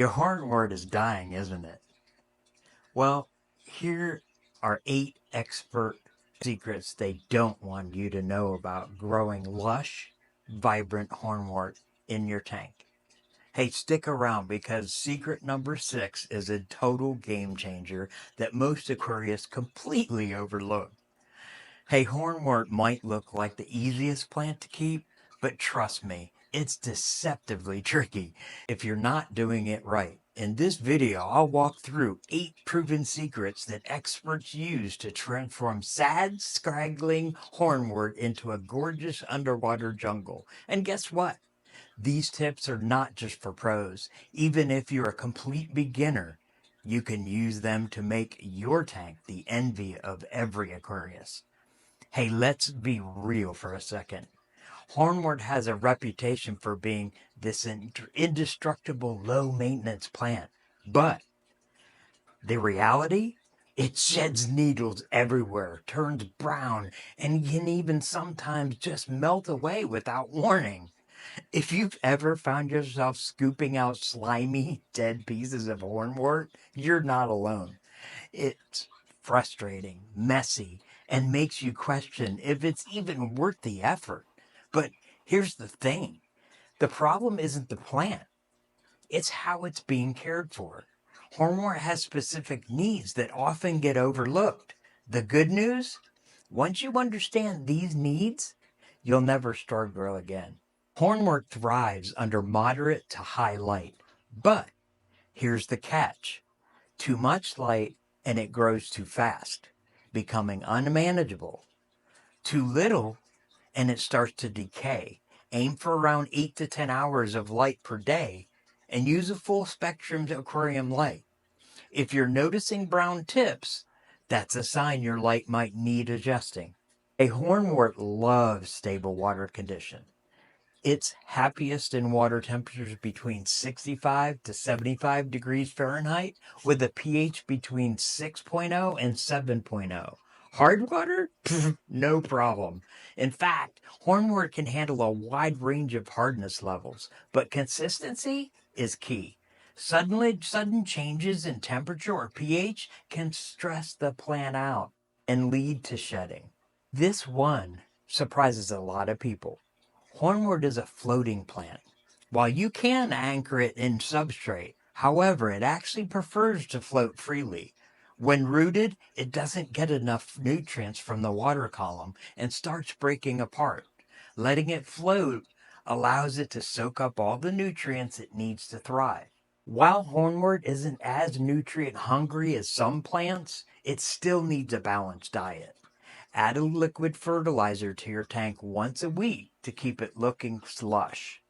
Your hornwort is dying, isn't it? Well, here are 8 expert secrets they don't want you to know about growing lush, vibrant hornwort in your tank. Hey, stick around because secret number 6 is a total game changer that most aquarists completely overlook. Hey, hornwort might look like the easiest plant to keep, but trust me, it's deceptively tricky if you're not doing it right. In this video, I'll walk through 8 proven secrets that experts use to transform sad, scraggling hornwort into a gorgeous underwater jungle. And guess what? These tips are not just for pros. Even if you're a complete beginner, you can use them to make your tank the envy of every Aquarius. Hey, let's be real for a second. Hornwort has a reputation for being this indestructible, low maintenance plant. But the reality? It sheds needles everywhere, turns brown, and can even sometimes just melt away without warning. If you've ever found yourself scooping out slimy, dead pieces of hornwort, you're not alone. It's frustrating, messy, and makes you question if it's even worth the effort. But here's the thing, the problem isn't the plant, it's how it's being cared for. Hornwort has specific needs that often get overlooked. The good news? Once you understand these needs, you'll never struggle again. Hornwort thrives under moderate to high light. But here's the catch. Too much light and it grows too fast, becoming unmanageable. Too little and it starts to decay. Aim for around 8 to 10 hours of light per day and use a full spectrum aquarium light. If you're noticing brown tips, that's a sign your light might need adjusting. A hornwort loves stable water conditions. It's happiest in water temperatures between 65 to 75 degrees Fahrenheit with a pH between 6.0 and 7.0. Hard water? Pfft, no problem. In fact, hornwort can handle a wide range of hardness levels, but consistency is key. Sudden changes in temperature or pH can stress the plant out and lead to shedding. This one surprises a lot of people. Hornwort is a floating plant. While you can anchor it in substrate, however, it actually prefers to float freely. When rooted, it doesn't get enough nutrients from the water column and starts breaking apart. Letting it float allows it to soak up all the nutrients it needs to thrive. While hornwort isn't as nutrient hungry as some plants, it still needs a balanced diet. Add a liquid fertilizer to your tank once a week to keep it looking lush.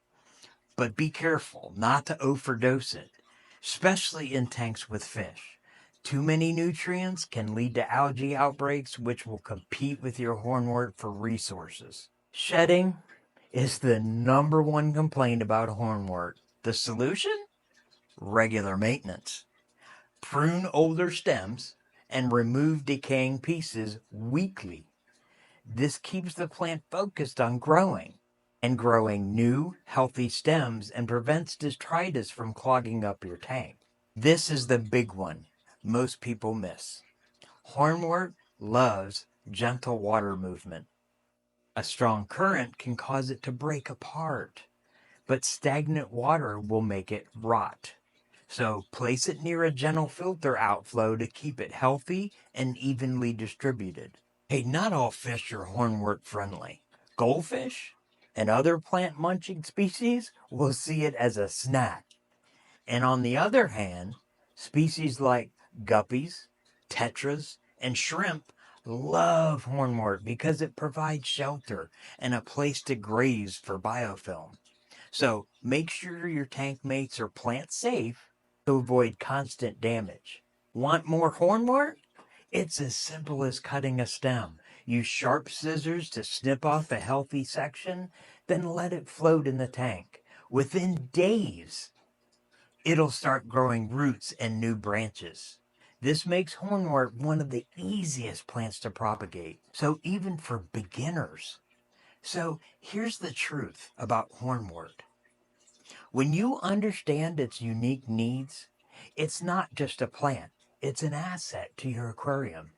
But be careful not to overdose it, especially in tanks with fish. Too many nutrients can lead to algae outbreaks, which will compete with your hornwort for resources. Shedding is the number one complaint about hornwort. The solution? Regular maintenance. Prune older stems and remove decaying pieces weekly. This keeps the plant focused on growing and growing new, healthy stems and prevents detritus from clogging up your tank. This is the big one most people miss. Hornwort loves gentle water movement. A strong current can cause it to break apart, but stagnant water will make it rot. So place it near a gentle filter outflow to keep it healthy and evenly distributed. Hey, not all fish are hornwort friendly. Goldfish and other plant munching species will see it as a snack. And on the other hand, species like guppies, tetras, and shrimp love hornwort because it provides shelter and a place to graze for biofilm. So make sure your tank mates are plant safe to avoid constant damage. Want more hornwort? It's as simple as cutting a stem. Use sharp scissors to snip off a healthy section, then let it float in the tank. Within days, it'll start growing roots and new branches. This makes hornwort one of the easiest plants to propagate, so even for beginners. So here's the truth about hornwort. When you understand its unique needs, it's not just a plant, it's an asset to your aquarium.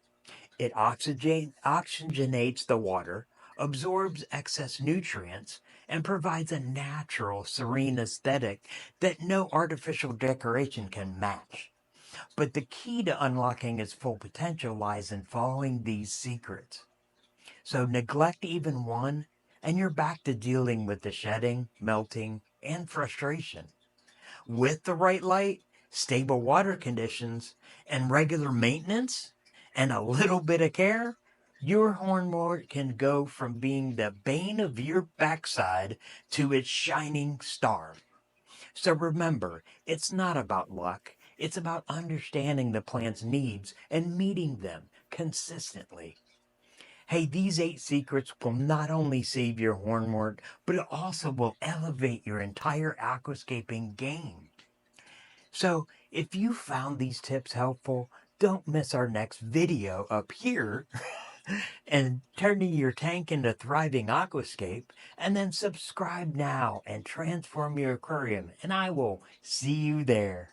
It oxygenates the water, absorbs excess nutrients, and provides a natural, serene aesthetic that no artificial decoration can match. But the key to unlocking its full potential lies in following these secrets. So neglect even one, and you're back to dealing with the shedding, melting, and frustration. With the right light, stable water conditions, and regular maintenance, and a little bit of care, your hornwort can go from being the bane of your backside to its shining star. So remember, it's not about luck. It's about understanding the plant's needs and meeting them consistently. Hey, these 8 secrets will not only save your hornwort, but it also will elevate your entire aquascaping game. So, if you found these tips helpful, don't miss our next video up here and turning your tank into thriving aquascape, and then subscribe now and transform your aquarium, and I will see you there.